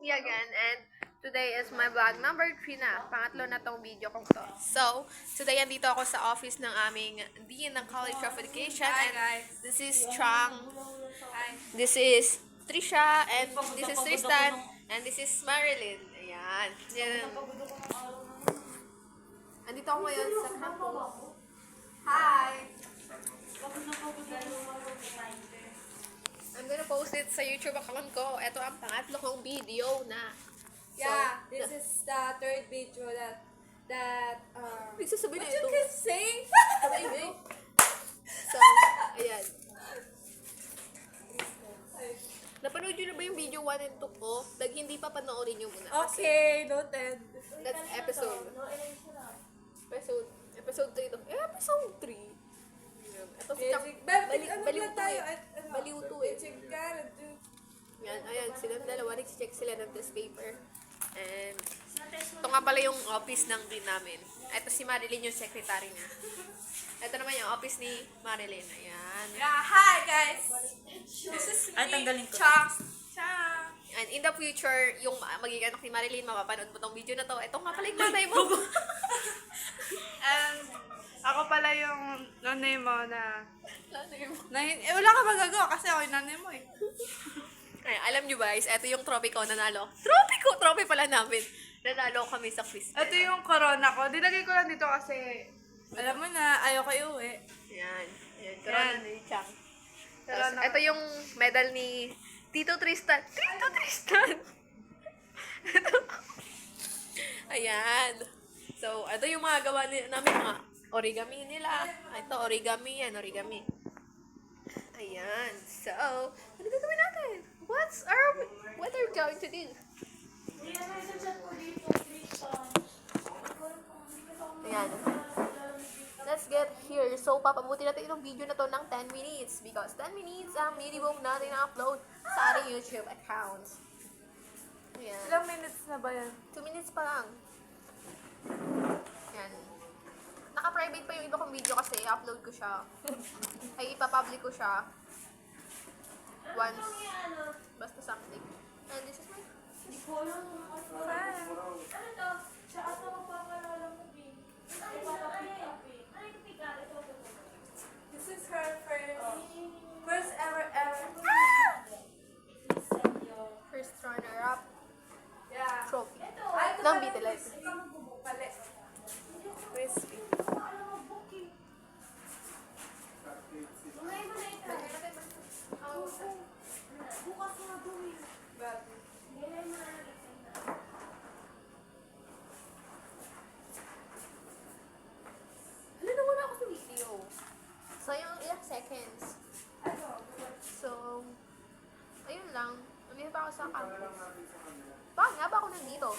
Me again, and today is my vlog number 3 na. Pangatlo na tong video kong to. So, today andito ako sa office ng aming Dean ng College of Education. Hi, And guys. this is Chang. Hi. This is Trisha. And this is Tristan. And this is Marilyn. Ayan. Yan. Andito ako ngayon sa campus. Hi! I'm gonna post it sa YouTube account ko. Ito ang pangatlo kong video na. Yeah, this is the third video that Nagsasabi na what you ito. can say? Amazing. So, ayan. Napanood nyo na ba yung video 1 and 2 ko? Hindi pa panoorin nyo muna. Kasi Okay, noted. that's episode 3 to. Episode 3. Ito si Chuck. Baliw to eh. Baliw to eh. Yan, ayan. Silang dalawa. Nag-check sila ng test paper. And ito nga pala yung office ng dean namin. Ito si Marilyn yung secretary niya. Ito naman yung office ni Marilyn. Ayan. Yeah, hi guys. This is me, Chang. Chang. And in the future, yung magiging anak ni Marilyn, mapapanood mo tong video na to. Ito nga pala yung nanay mo. And ako pala yung nanay mo na... Nanay mo. wala ka magagawa kasi ako yung nanay mo eh. Ay, alam nyo guys, ito yung trophy ko, nanalo. Trophy pala namin. Nanalo kami sa quiz. Ito yung corona ko. Dinagay ko lang dito kasi alam mo na, ayaw ko iuwi. Yan. Yan. Corona Yan. ni Chang. Corona. Ito yung medal ni Tito Tristan. Tito Tristan! Ayan. So, ito yung mga gawa namin, mga origami nila. Ito, origami yan, origami. Ayan. So, ano gagawin natin? What are we going to do? Ayan. Let's get here. So, papabuti natin itong video na to ng 10 minutes because 10 minutes ang minimum natin na-upload sa ating YouTube account. Ayan. Ilang minutes na ba yan? 2 minutes pa lang. Ayan. Naka-private pa yung iba kong video kasi i-upload ko siya. Ay, ipapublic ko siya. Once. Basta something. And this is my... This is her first ever. First runner-up Yeah. trophy. Ay, ito Ng pala BTLS. Crispy. Ano na wala ako sa video? So, yung ilang seconds. So, ayun lang. Nandito pa ako sa campus. Bakit nga ba ako nandito?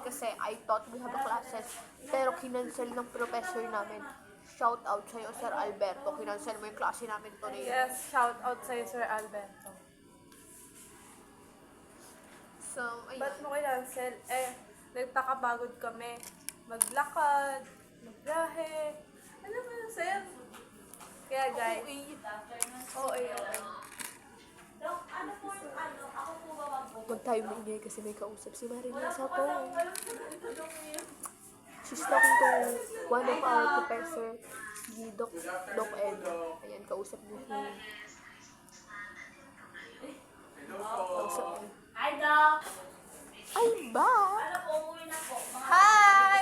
Kasi I thought we have a classes. Pero kinancel ng professor namin. Shout out sa'yo, Sir Alberto. Kinancel mo yung klase namin today. Yes, shout out sa'yo, Sir Alberto. So, ayun. Ba't mo kinancel? Nagtakapagod kami. Maglakad, magbiyahe. Ano ba yun, Sir? Kaya guys. Oo, Huwag tayo maingay kasi may kausap si Marilyn sa phone. She's talking to one of our professor, si Doc Ed. Ayan, kausap niyo siya. Kausap niyo. Hi, Doc! Ay, ba? Ano po, umuwi na po. Hi!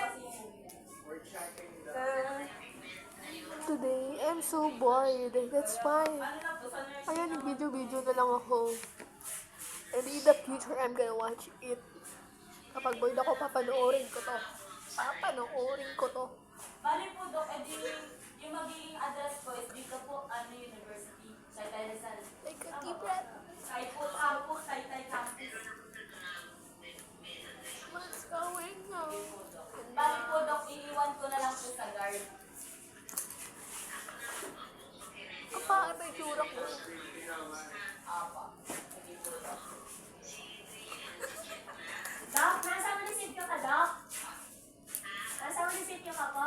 Today, I'm so bored. That's fine. Ayan, video na lang ako. And in the future, I'm gonna watch it. Kapag bored ako, papanoorin ko to. Bali po, Doc, edi yung magiging address ko is dito po, university, Taytay Rizal. Like a deep breath. Kahit po campus, Taytay campus. What's going on? Bali po, Doc, iiwan ko na lang po sa guard. Kapaan na itsura ko. Apa. Sige po, Doc. Doc, nasa munisipyo ka, Doc? Nasa munisipyo ka po?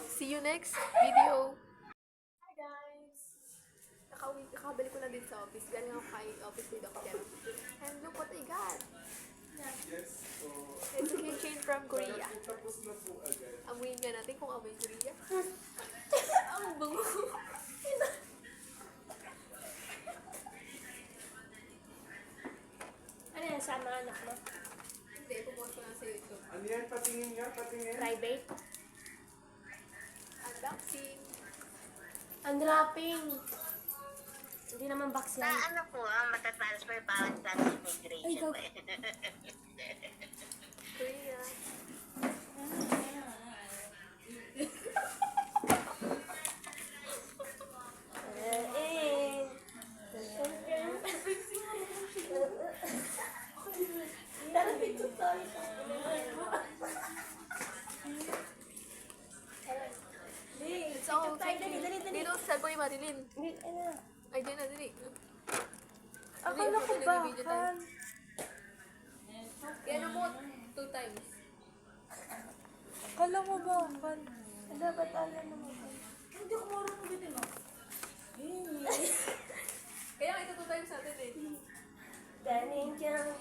See you next video. din sa office. Galing ako kay office ni Dr. And look what I got. Yes, so... It's a keychain from Korea. Tapos na po agad. Amuyin nga natin kung amoy Korea. Ang bango. Ano yan, sa mga anak mo? Hindi, pumunta ko lang sa YouTube. Ano yan? Patingin nga, patingin. Private? Unboxing. Unwrapping. Hindi naman box yan. Ano po, matatransfer bawat sa immigration. Ay, Korea. It's all taken. Dito sa cellphone ni Marilyn. Hindi, ano? Ay, di na, dili. Akala ko bakan. Kaya ano mo, 2 times. Akala ko bakan. Dapat alam naman. Hindi ko marunong din eh. Kaya ito 2 times natin eh. Daning dyan.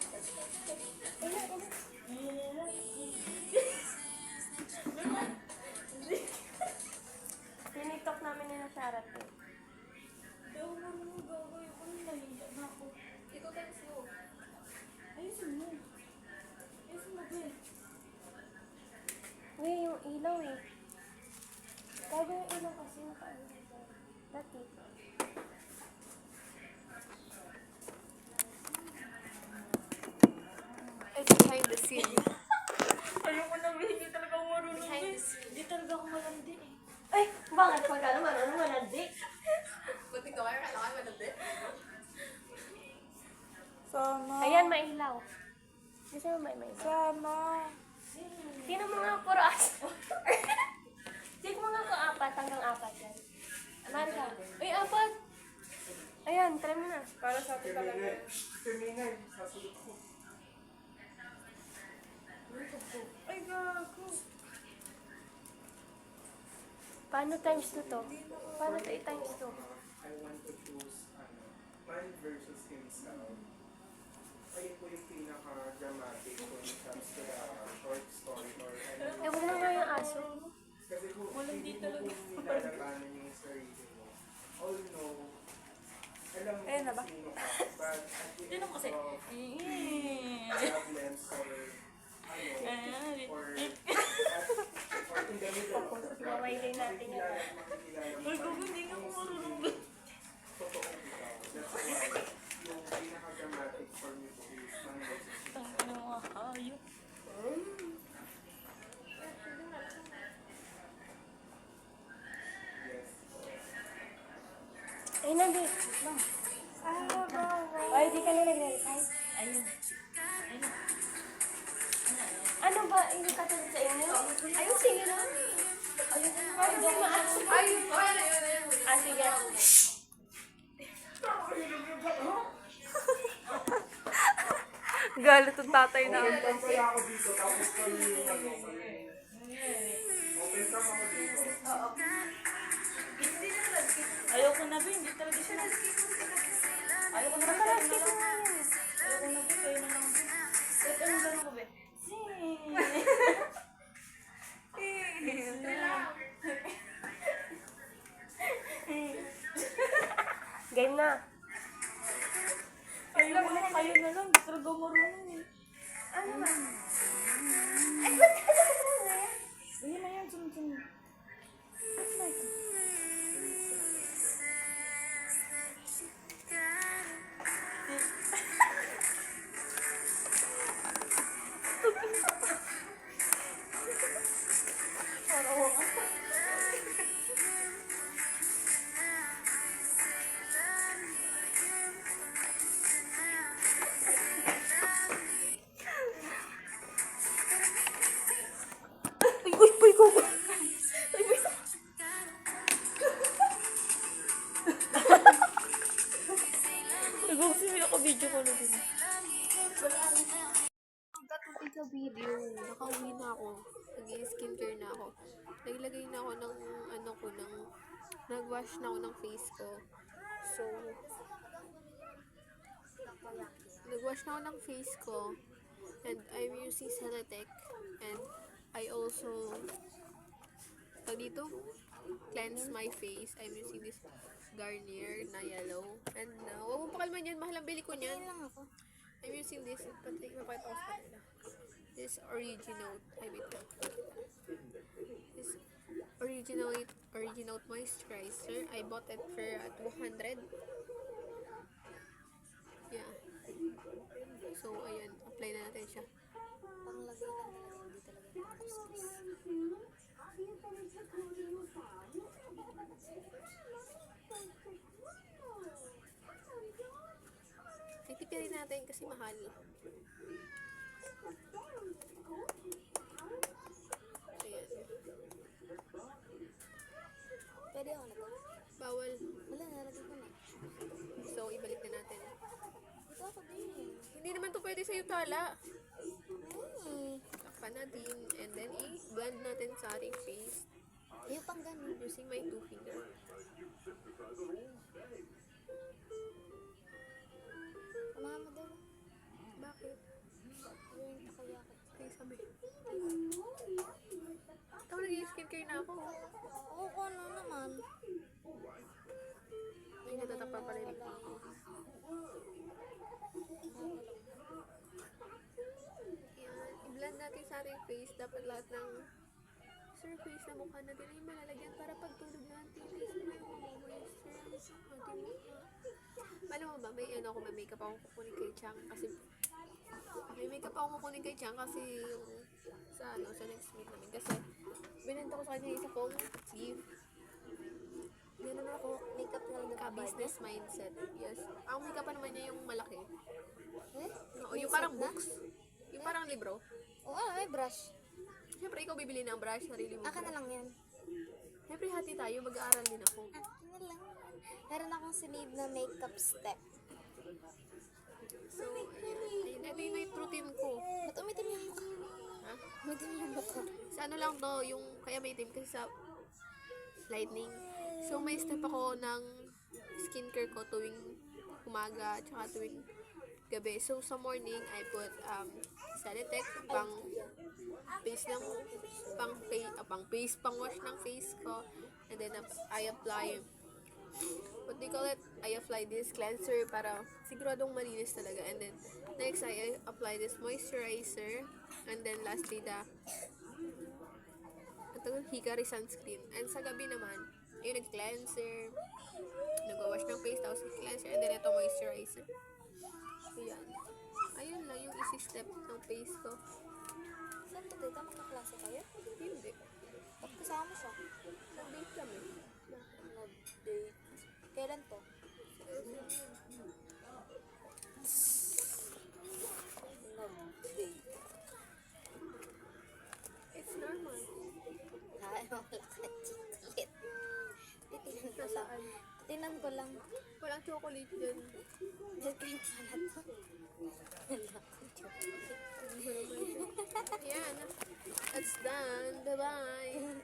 Tinitok namin ni Nasharat eh. Hindi ako marunong gagawin ko. Nahiya na ako. Ito times mo. Ayusin mo. Ayusin mo, be. Uy, yung ilaw eh. Gago yung ilaw kasi nakaano. Dati. It's behind the scene. Ayoko na, be. Hindi talaga ako marunong, Behind be. the scene. Hindi talaga ako malandi eh. Ay, bakit pagka naman? Ano naman, hindi? Buti ka kaya kailangan mo natin. Sama. Ayan, may ilaw. Gusto mo may ilaw? Sama. Sino mga puro aso? Check mo nga kung 4 hanggang 4 yan. Marika. Uy, 4! Ayan, try mo na. Para sa atin talaga. Terminal. Terminal. Sasunod ko. Ay, gago. Paano times 2 to? Paano to i-times 2? I want to choose, man versus himself. Ayun po yung pinaka-dramatic when it comes to the short story or ano. Eh, wala nga yung aso. Kasi kung hindi mo po nilalabanan yung sarili mo, although, alam mo Ayan na ba? kung sino ka, but at the Yun end ako kasi. of problems or or in the middle of the Mawailin natin yan. Ay, kung hindi nga ako marunong, be. Totoo ikaw. That's why yung pinaka-dramatic for me po is man versus himself. Ano mga hayop. Yes. Ay, nandi. Ay, di ka na nag-reply. Ayun. Ano ba? Hindi ka tulad sa inyo? Ayusin nyo na. Ay, di maaso. Ayun, ayun. Ah, sige. Galit ang tatay na. Open pala ako dito, tapos kayo yung ano, kayo yung... Open cam ako dito. Ayoko na, be. Hindi talaga siya. Ayoko na, be. Kayo na lang. Ayoko na, be. Kayo na lang. Wait, ano gano'n ko, be? Game na. Ayoko na, kayo na lang. Hindi talaga marunong eh. Ano ba? Ayun na yan, sunod-sunod. Nag-uusipin ako video ko na din. Pagkatapos sa video, nakauwi na ako. Nag-skincare na ako. Naglagay na ako ng, nag-wash na ako ng face ko. So, Nag-wash na ako ng face ko. And I'm using Celatec. And I also dito cleanse my face. I'm using this Garnier na yellow. And huwag mong pakalman yan. Mahal ang bili ko niyan. I'm using this. Mapakita ko sa kanila. This Original. This Original moisturizer. I bought it for 200. Yeah. So, ayun. Apply na natin siya. Ay, tipirin natin kasi mahal. Ayan. Pwede ako na to? Bawal. Wala, nalagay ko na. So, ibalik na natin. Ito ako din. Hindi naman to pwede sa'yo tala. Hmm. Takpan natin. And then, i-blend natin sa ating face. Yung pang ganun. Using my 2 finger. Umahan mo din. Bakit? Ayun, takayakit. Ay, sabi. Tawag nag-skincare na ako. Oo, kung ano naman. Ay, natatapan pala yung lipstick ko. Yan. I-blend natin sa ating face. Dapat lahat ng surface na mukha natin ay malalagyan para pagtulog natin is may moisturize ang ating mukha. Alam mo ba, may makeup ako kukunin kay Chang kasi may makeup ako kukunin kay Chang kasi yung sa next week namin kasi binenta ko sa kanya isa kong gift. Ganun ako, Makeup na lang na business mindset. Yes. Ang makeup pa naman niya yung malaki. Eh? Oo, yung parang books. Yung parang libro. Oo, may brush. Siyempre, ikaw bibili ng brush, sarili mo. Aka na lang yan. Siyempre, hati tayo, mag-aaral din ako. Aka na lang. Meron akong sinave na makeup step. So, ayan. Ito yung night routine ko. Ba't umitim yung mukha? Ha? Umitim yung mukha. Sa ano lang to, yung kaya may itim kasi sa lightning. So, may step ako ng skincare ko tuwing umaga, tsaka tuwing gabi. So, sa morning, I put Celatec, pang wash ng face ko. And then, I apply, what do you call it? I apply this cleanser para siguradong malinis talaga. And then, next, I apply this moisturizer. And then, lastly, Hikari sunscreen. And sa gabi naman, yung nag-cleanser, nag-wash ng face, tapos cleanser, and then ito moisturizer. So, yan. Ayun lang yung easy step ng face ko. Saan ba tayo? Magkaklase kayo? Hindi. Ba't kasama mo siya? Nag-date kami. Nag-date. Kailan to? Nag-date. It's normal. Ay, malakachiklit. Titinan ko lang. Nasaan? Titinan ko lang. Walang chocolate dyan. Diyan kayo pala to. Yan. That's done. Bye-bye.